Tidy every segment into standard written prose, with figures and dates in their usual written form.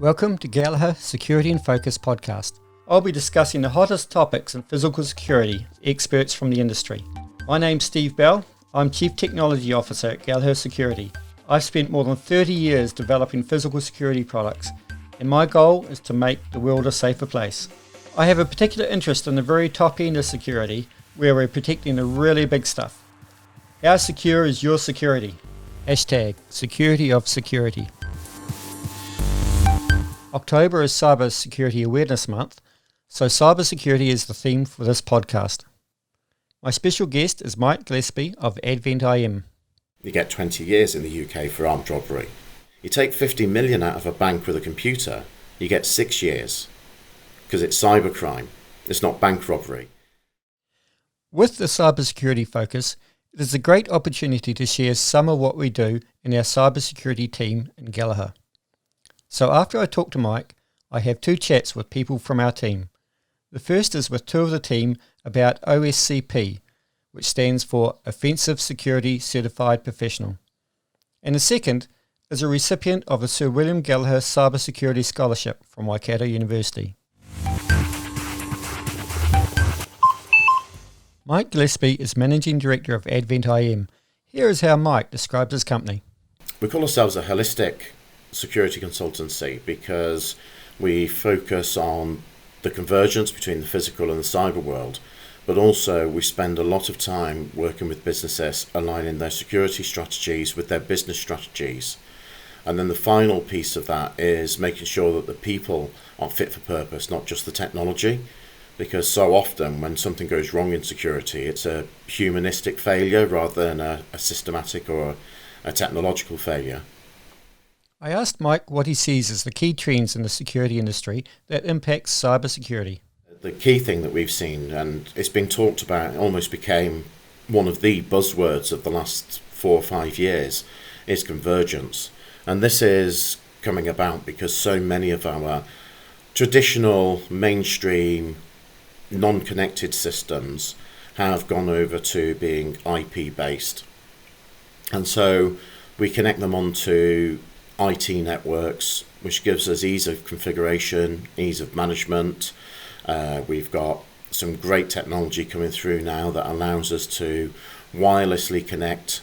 Welcome to Gallagher Security and Focus podcast. I'll be discussing the hottest topics in physical security with experts from the industry. My name's Steve Bell. I'm Chief Technology Officer at Gallagher Security. I've spent more than 30 years developing physical security products, and my goal is to make the world a safer place. I have a particular interest in the very top end of security, where we're protecting the really big stuff. How secure is your security? Hashtag security of security. October is Cyber Security Awareness Month, so cybersecurity is the theme for this podcast. My special guest is Mike Gillespie of Advent IM. You get 20 years in the UK for armed robbery. You take 50 million out of a bank with a computer, you get 6 years, because it's cybercrime, it's not bank robbery. With the cybersecurity focus, it is a great opportunity to share some of what we do in our cybersecurity team in Gallagher. So after I talk to Mike, I have two chats with people from our team. The first is with two of the team about OSCP, which stands for Offensive Security Certified Professional. And the second is a recipient of the Sir William Gallagher Cybersecurity Scholarship from Waikato University. Mike Gillespie is Managing Director of Advent IM. Here is how Mike describes his company. We call ourselves a holistic security consultancy because we focus on the convergence between the physical and the cyber world, but also we spend a lot of time working with businesses aligning their security strategies with their business strategies. And then the final piece of that is making sure that the people are fit for purpose, not just the technology, because so often when something goes wrong in security, it's a humanistic failure rather than a systematic or a technological failure. I asked Mike what he sees as the key trends in the security industry that impacts cybersecurity. The key thing that we've seen, and it's been talked about, it almost became one of the buzzwords of the last 4 or 5 years, is convergence. And this is coming about because so many of our traditional, mainstream, non-connected systems have gone over to being IP-based. And so we connect them onto IT networks, which gives us ease of configuration, ease of management. We've got some great technology coming through now that allows us to wirelessly connect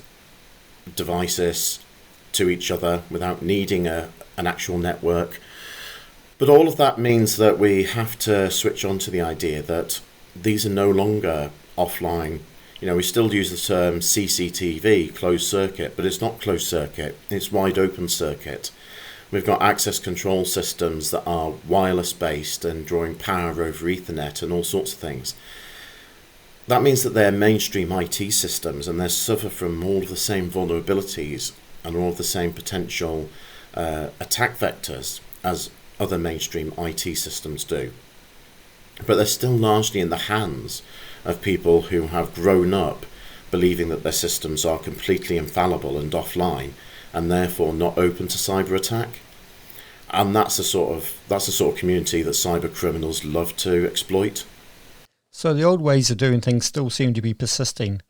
devices to each other without needing an actual network. But all of that means that we have to switch on to the idea that these are no longer offline. You know, we still use the term CCTV, closed circuit, but it's not closed circuit, it's wide open circuit. We've got access control systems that are wireless based and drawing power over Ethernet and all sorts of things. That means that they're mainstream IT systems and they suffer from all of the same vulnerabilities and all of the same potential attack vectors as other mainstream IT systems do. But they're still largely in the hands of people who have grown up believing that their systems are completely infallible and offline and therefore not open to cyber attack. And that's the sort of community that cyber criminals love to exploit. So the old ways of doing things still seem to be persisting.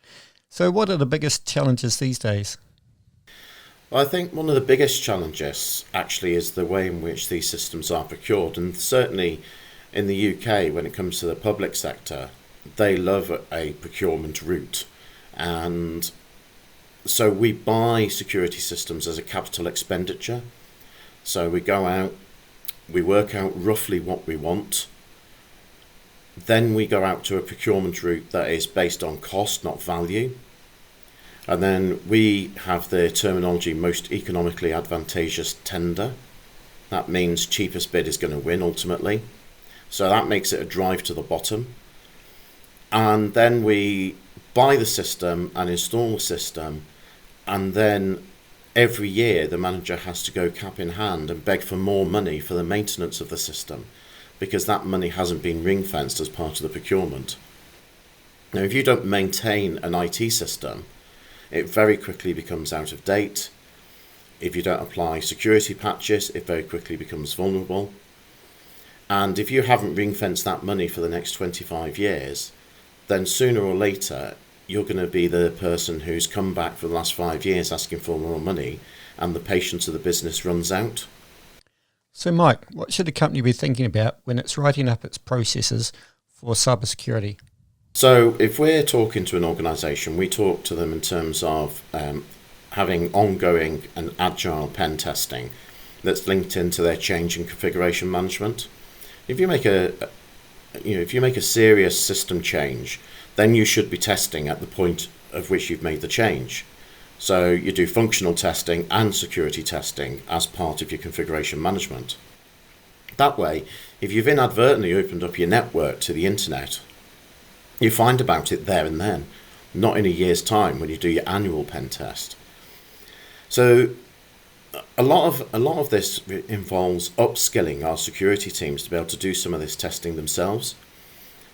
So what are the biggest challenges these days? I think one of the biggest challenges actually is the way in which these systems are procured, and certainly in the UK when it comes to the public sector, they love a procurement route, and so we buy security systems as a capital expenditure. So we go out, we work out roughly what we want, then we go out to a procurement route that is based on cost, not value. And then we have the terminology most economically advantageous tender. That means cheapest bid is going to win ultimately. So that makes it a drive to the bottom. And then we buy the system and install the system. And then every year the manager has to go cap in hand and beg for more money for the maintenance of the system, because that money hasn't been ring-fenced as part of the procurement. Now, if you don't maintain an IT system, it very quickly becomes out of date. If you don't apply security patches, it very quickly becomes vulnerable. And if you haven't ring-fenced that money for the next 25 years, then sooner or later, you're going to be the person who's come back for the last 5 years asking for more money, and the patience of the business runs out. So Mike, what should a company be thinking about when it's writing up its processes for cybersecurity? So if we're talking to an organisation, we talk to them in terms of having ongoing and agile pen testing that's linked into their change and configuration management. If you make a serious system change, then you should be testing at the point of which you've made the change. So you do functional testing and security testing as part of your configuration management. That way, if you've inadvertently opened up your network to the internet, you find about it there and then, not in a year's time when you do your annual pen test. So a lot of this involves upskilling our security teams to be able to do some of this testing themselves.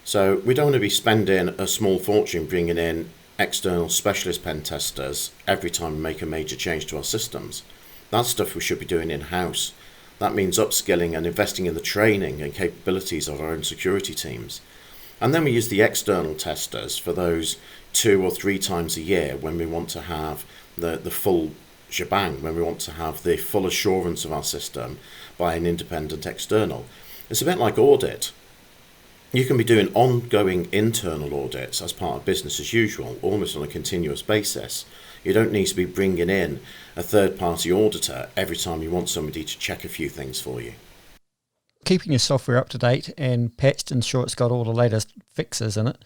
So we don't want to be spending a small fortune bringing in external specialist pen testers every time we make a major change to our systems. That's stuff we should be doing in-house. That means upskilling and investing in the training and capabilities of our own security teams. And then we use the external testers for those 2 or 3 times a year when we want to have the full shebang, when we want to have the full assurance of our system by an independent external. It's a bit like audit. You can be doing ongoing internal audits as part of business as usual, almost on a continuous basis. You don't need to be bringing in a third-party auditor every time you want somebody to check a few things for you. Keeping your software up to date and patched to ensure it's got all the latest fixes in it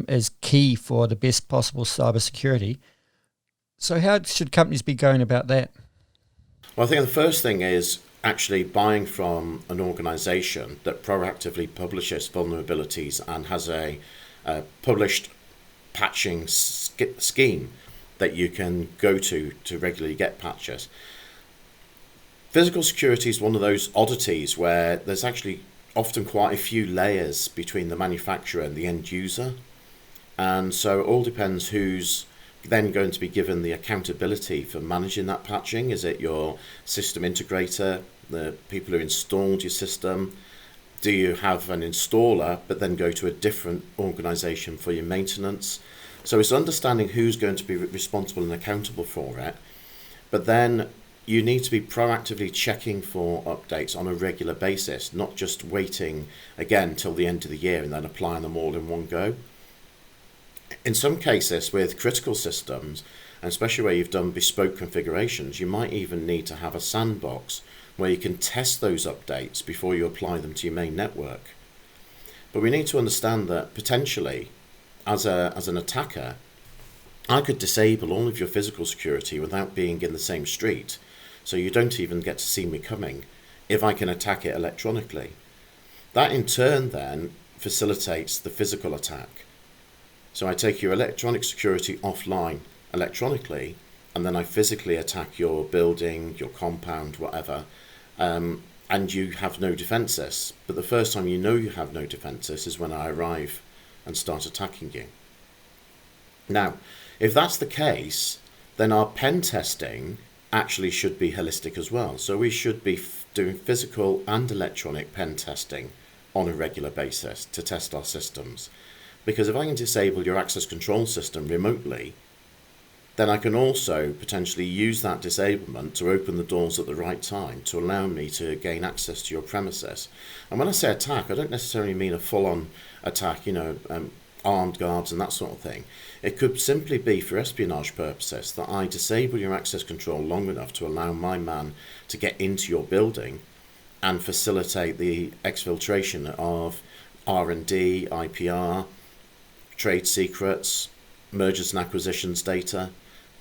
is key for the best possible cybersecurity. So how should companies be going about that? Well, I think the first thing is actually buying from an organisation that proactively publishes vulnerabilities and has a published patching scheme that you can go to regularly get patches. Physical security is one of those oddities where there's actually often quite a few layers between the manufacturer and the end user. And so it all depends who's then going to be given the accountability for managing that patching. Is it your system integrator, the people who installed your system? Do you have an installer but then go to a different organisation for your maintenance? So it's understanding who's going to be responsible and accountable for it. But then you need to be proactively checking for updates on a regular basis, not just waiting again till the end of the year and then applying them all in one go. In some cases with critical systems, and especially where you've done bespoke configurations, you might even need to have a sandbox where you can test those updates before you apply them to your main network. But we need to understand that potentially, as an attacker, I could disable all of your physical security without being in the same street, so you don't even get to see me coming, if I can attack it electronically. That in turn then facilitates the physical attack. So I take your electronic security offline electronically, and then I physically attack your building, your compound, whatever, and you have no defences. But the first time you know you have no defences is when I arrive and start attacking you. Now, if that's the case, then our pen testing actually should be holistic as well. So we should be doing physical and electronic pen testing on a regular basis to test our systems. Because if I can disable your access control system remotely, then I can also potentially use that disablement to open the doors at the right time to allow me to gain access to your premises. And when I say attack, I don't necessarily mean a full-on attack, armed guards and that sort of thing. It could simply be for espionage purposes that I disable your access control long enough to allow my man to get into your building and facilitate the exfiltration of R&D, IPR, trade secrets, mergers and acquisitions data,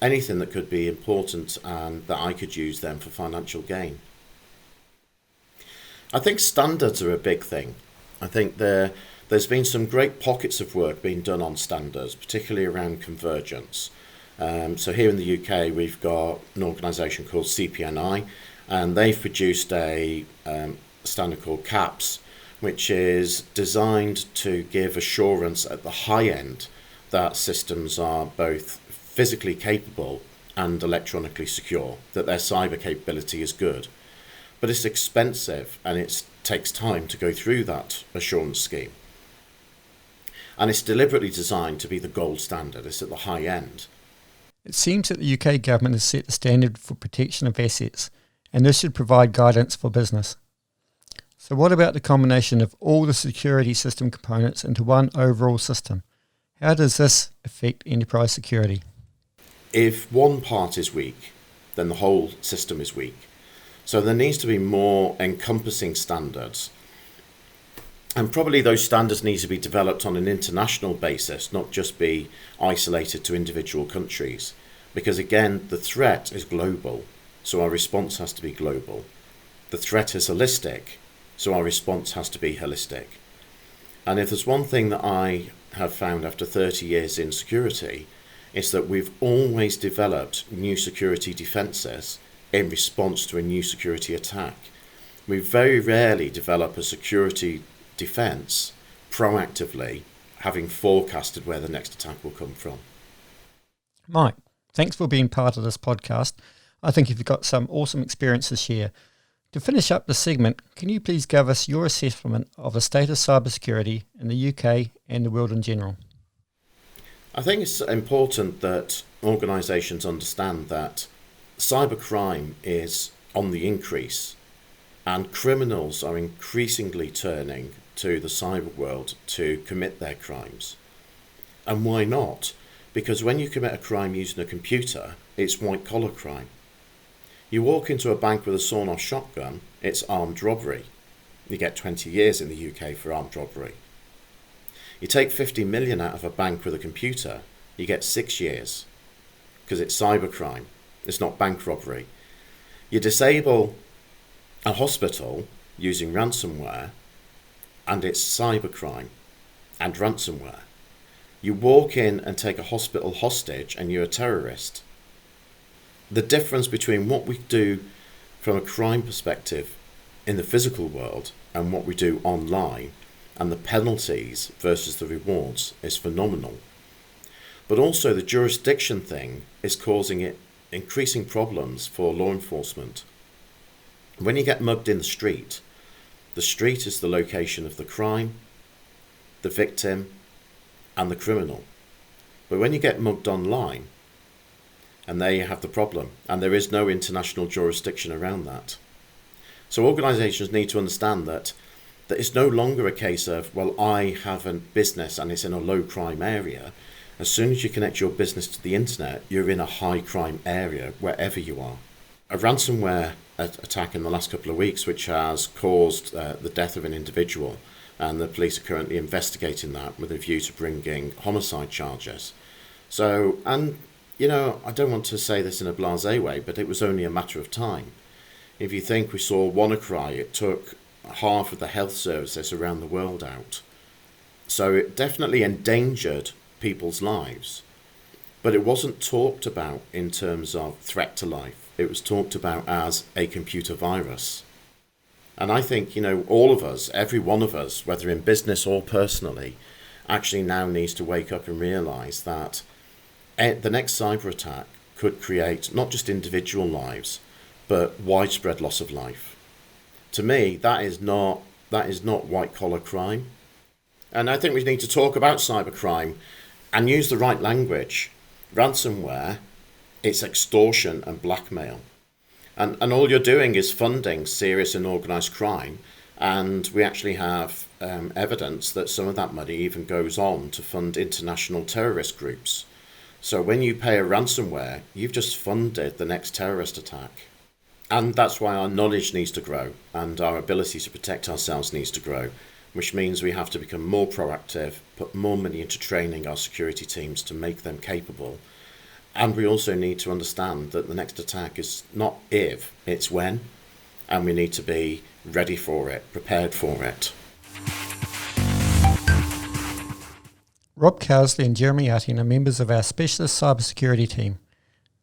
anything that could be important and that I could use then for financial gain. I think standards are a big thing. I think there's been some great pockets of work being done on standards, particularly around convergence. So here in the UK, we've got an organisation called CPNI, and they've produced a standard called CAPS, which is designed to give assurance at the high end that systems are both physically capable and electronically secure, that their cyber capability is good. But it's expensive and it takes time to go through that assurance scheme. And it's deliberately designed to be the gold standard. It's at the high end. It seems that the UK government has set the standard for protection of assets, and this should provide guidance for business. So what about the combination of all the security system components into one overall system? How does this affect enterprise security? If one part is weak, then the whole system is weak. So there needs to be more encompassing standards. And probably those standards need to be developed on an international basis, not just be isolated to individual countries. Because again, the threat is global, so our response has to be global. The threat is holistic, so our response has to be holistic. And if there's one thing that I have found after 30 years in security, it's that we've always developed new security defences in response to a new security attack. We very rarely develop a security defence proactively, having forecasted where the next attack will come from. Mike, thanks for being part of this podcast. I think you've got some awesome experience to share. To finish up the segment, can you please give us your assessment of the state of cybersecurity in the UK and the world in general? I think it's important that organisations understand that cybercrime is on the increase and criminals are increasingly turning to the cyber world to commit their crimes. And why not? Because when you commit a crime using a computer, it's white collar crime. You walk into a bank with a sawn-off shotgun, it's armed robbery. You get 20 years in the UK for armed robbery. You take 50 million out of a bank with a computer, you get 6 years, because it's cybercrime, it's not bank robbery. You disable a hospital using ransomware, and it's cybercrime and ransomware. You walk in and take a hospital hostage and you're a terrorist. The difference between what we do from a crime perspective in the physical world and what we do online and the penalties versus the rewards is phenomenal. But also the jurisdiction thing is causing increasing problems for law enforcement. When you get mugged in the street is the location of the crime, the victim, and the criminal. But when you get mugged online, and there you have the problem, and there is no international jurisdiction around that. So organisations need to understand that it's no longer a case of, well, I have a business and it's in a low crime area. As soon as you connect your business to the internet, you're in a high crime area wherever you are. A ransomware attack in the last couple of weeks, which has caused the death of an individual, and the police are currently investigating that with a view to bringing homicide charges. So, and you know, I don't want to say this in a blasé way, but it was only a matter of time. If you think we saw WannaCry, it took half of the health services around the world out. So it definitely endangered people's lives. But it wasn't talked about in terms of threat to life. It was talked about as a computer virus. And I think, you know, all of us, every one of us, whether in business or personally, actually now needs to wake up and realise that the next cyber attack could create not just individual lives, but widespread loss of life. To me, that is not white collar crime. And I think we need to talk about cybercrime and use the right language. Ransomware, it's extortion and blackmail. And all you're doing is funding serious and organised crime. And we actually have evidence that some of that money even goes on to fund international terrorist groups. So when you pay a ransomware, you've just funded the next terrorist attack. And that's why our knowledge needs to grow and our ability to protect ourselves needs to grow, which means we have to become more proactive, put more money into training our security teams to make them capable. And we also need to understand that the next attack is not if, it's when, and we need to be ready for it, prepared for it. Rob Cowsley and Jeremy Atting are members of our specialist cybersecurity team.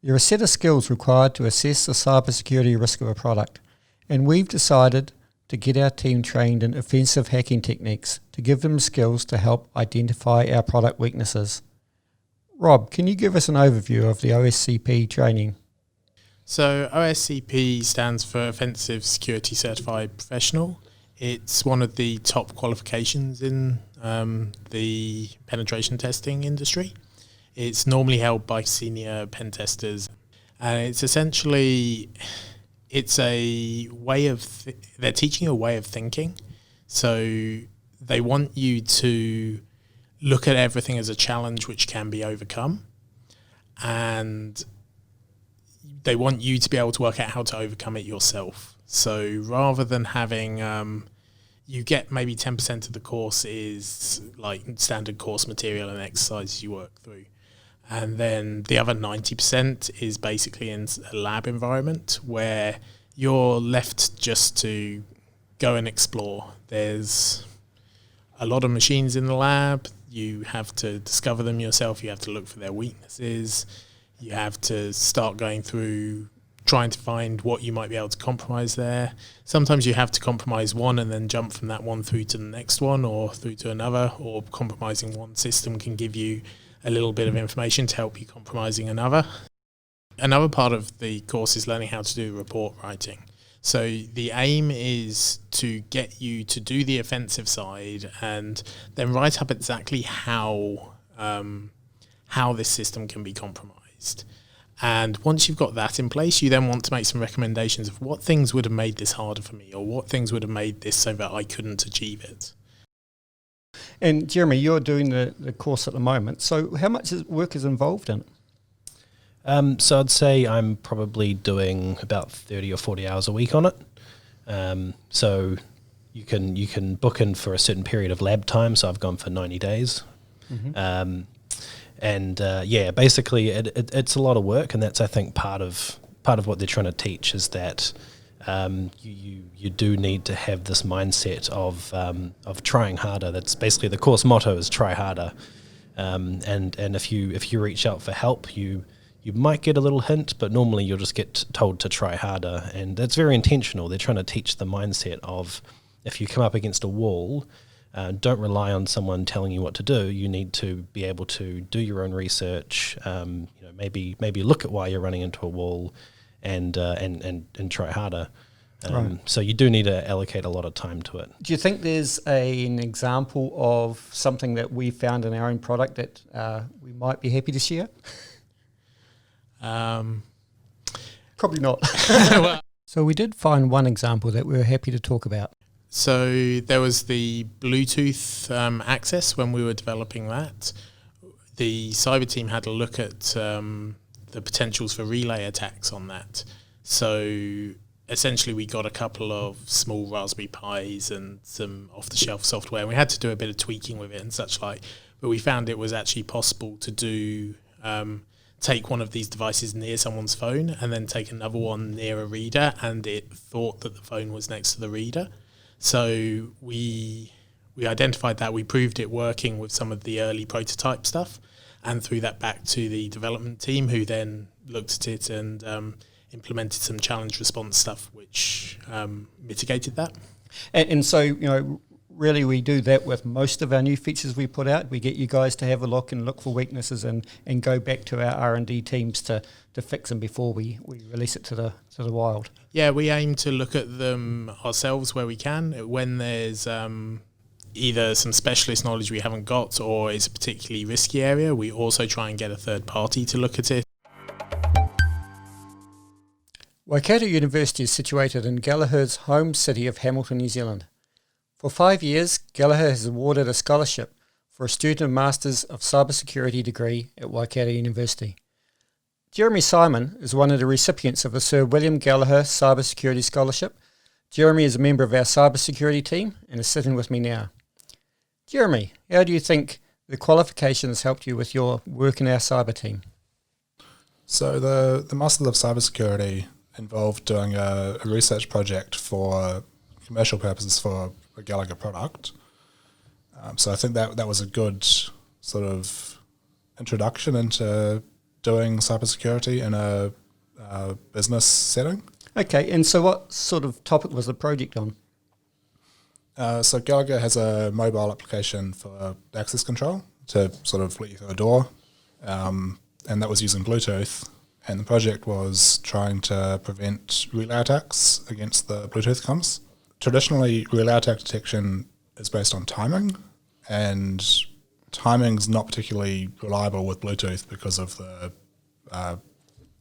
There are a set of skills required to assess the cybersecurity risk of a product, and we've decided to get our team trained in offensive hacking techniques to give them skills to help identify our product weaknesses. Rob, can you give us an overview of the OSCP training? So OSCP stands for Offensive Security Certified Professional. It's one of the top qualifications in the penetration testing industry. It's normally held by senior pen testers, and it's essentially it's a way of they're teaching you a way of thinking. So they want you to look at everything as a challenge which can be overcome, and they want you to be able to work out how to overcome it yourself. So rather than having you get maybe 10% of the course is like standard course material and exercises you work through, and then the other 90% is basically in a lab environment where you're left just to go and explore. There's a lot of machines in the lab. You have to discover them yourself. You have to look for their weaknesses. You have to start going through trying to find what you might be able to compromise there. Sometimes you have to compromise one and then jump from that one through to the next one or through to another, or compromising one system can give you a little bit of information to help you compromising another. Another part of the course is learning how to do report writing. So the aim is to get you to do the offensive side and then write up exactly how this system can be compromised. And once you've got that in place, you then want to make some recommendations of what things would have made this harder for me, or what things would have made this so that I couldn't achieve it. And Jeremy, you're doing the course at the moment. So how much work is involved in it? So I'd say I'm probably doing about 30 or 40 hours a week on it. So you can book in for a certain period of lab time. So I've gone for 90 days. Mm-hmm. Basically it's a lot of work, and that's, I think, part of what they're trying to teach is that you do need to have this mindset of trying harder. That's basically the course motto is try harder. And if you reach out for help, you might get a little hint, but normally you'll just get told to try harder, and that's very intentional. They're trying to teach the mindset of if you come up against a wall, don't rely on someone telling you what to do. You need to be able to do your own research. Maybe look at why you're running into a wall, and try harder. Right. So you do need to allocate a lot of time to it. Do you think there's an example of something that we found in our own product that we might be happy to share? Probably not. So we did find one example that we were happy to talk about. So there was the Bluetooth access when we were developing that. The cyber team had a look at the potentials for relay attacks on that. So essentially we got a couple of small Raspberry Pis and some off-the-shelf software, and we had to do a bit of tweaking with it and such like, but we found it was actually possible to do take one of these devices near someone's phone and then take another one near a reader, and it thought that the phone was next to the reader. So we identified that, we proved it working with some of the early prototype stuff, and threw that back to the development team, who then looked at it and implemented some challenge response stuff which mitigated that. And so, really we do that with most of our new features we put out. We get you guys to have a look and look for weaknesses and go back to our R&D teams to fix them before we release it to the wild. Yeah, we aim to look at them ourselves where we can. When there's either some specialist knowledge we haven't got or it's a particularly risky area, we also try and get a third party to look at it. Waikato University is situated in Gallagher's home city of Hamilton, New Zealand. For 5 years, Gallagher has awarded a scholarship for a student of Masters of Cybersecurity degree at Waikato University. Jeremy Simon is one of the recipients of the Sir William Gallagher Cybersecurity Scholarship. Jeremy is a member of our cybersecurity team and is sitting with me now. Jeremy, how do you think the qualification has helped you with your work in our cyber team? So the Masters of Cybersecurity involved doing a research project for commercial purposes for a Gallagher product. So I think that was a good sort of introduction into doing cybersecurity in a business setting. Okay, and so what sort of topic was the project on? So Gallagher has a mobile application for access control to sort of let you through a door, and that was using Bluetooth. And the project was trying to prevent relay attacks against the Bluetooth comms. Traditionally, relay attack detection is based on timing, and timing's not particularly reliable with Bluetooth because of the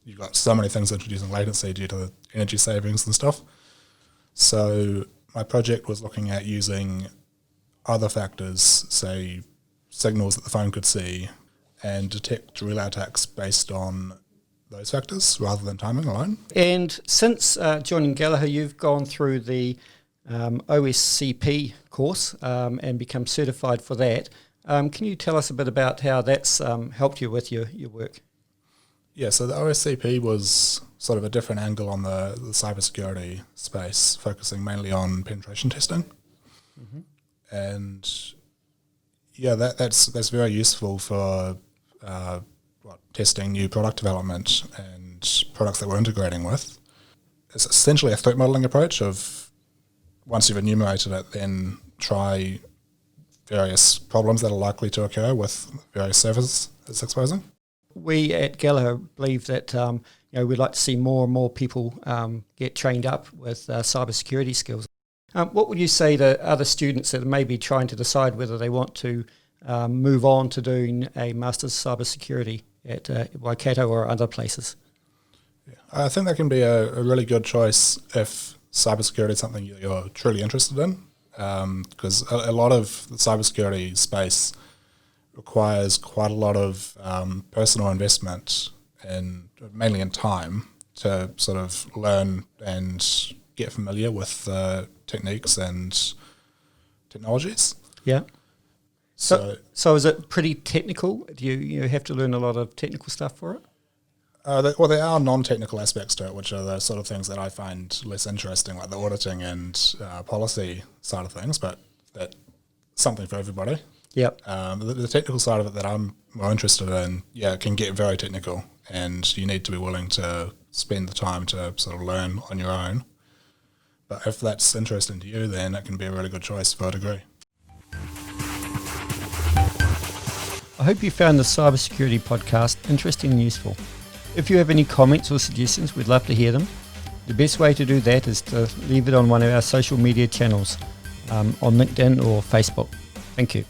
you've got so many things introducing latency due to the energy savings and stuff. So my project was looking at using other factors, say signals that the phone could see, and detect relay attacks based on those factors rather than timing alone. And since joining Gallagher, you've gone through the OSCP course and become certified for that. Can you tell us a bit about how that's helped you with your work? Yeah, so the OSCP was sort of a different angle on the cybersecurity space, focusing mainly on penetration testing. Mm-hmm. And yeah, that's very useful for testing new product development and products that we're integrating with. It's essentially a threat modeling approach of, once you've enumerated it, then try various problems that are likely to occur with various services it's exposing. We at Gallagher believe that we'd like to see more and more people get trained up with cybersecurity skills. What would you say to other students that may be trying to decide whether they want to move on to doing a Master's Cybersecurity at Waikato or other places? Yeah. I think that can be a really good choice if cybersecurity is something you're truly interested in, because a lot of the cybersecurity space requires quite a lot of personal investment, mainly in time, to sort of learn and get familiar with techniques and technologies. Yeah. So is it pretty technical? Do you have to learn a lot of technical stuff for it? There are non-technical aspects to it, which are the sort of things that I find less interesting, like the auditing and policy side of things, but that's something for everybody. Yep. The technical side of it that I'm more interested in, it can get very technical, and you need to be willing to spend the time to sort of learn on your own. But if that's interesting to you, then it can be a really good choice for a degree. I hope you found the Cybersecurity podcast interesting and useful. If you have any comments or suggestions, we'd love to hear them. The best way to do that is to leave it on one of our social media channels, on LinkedIn or Facebook. Thank you.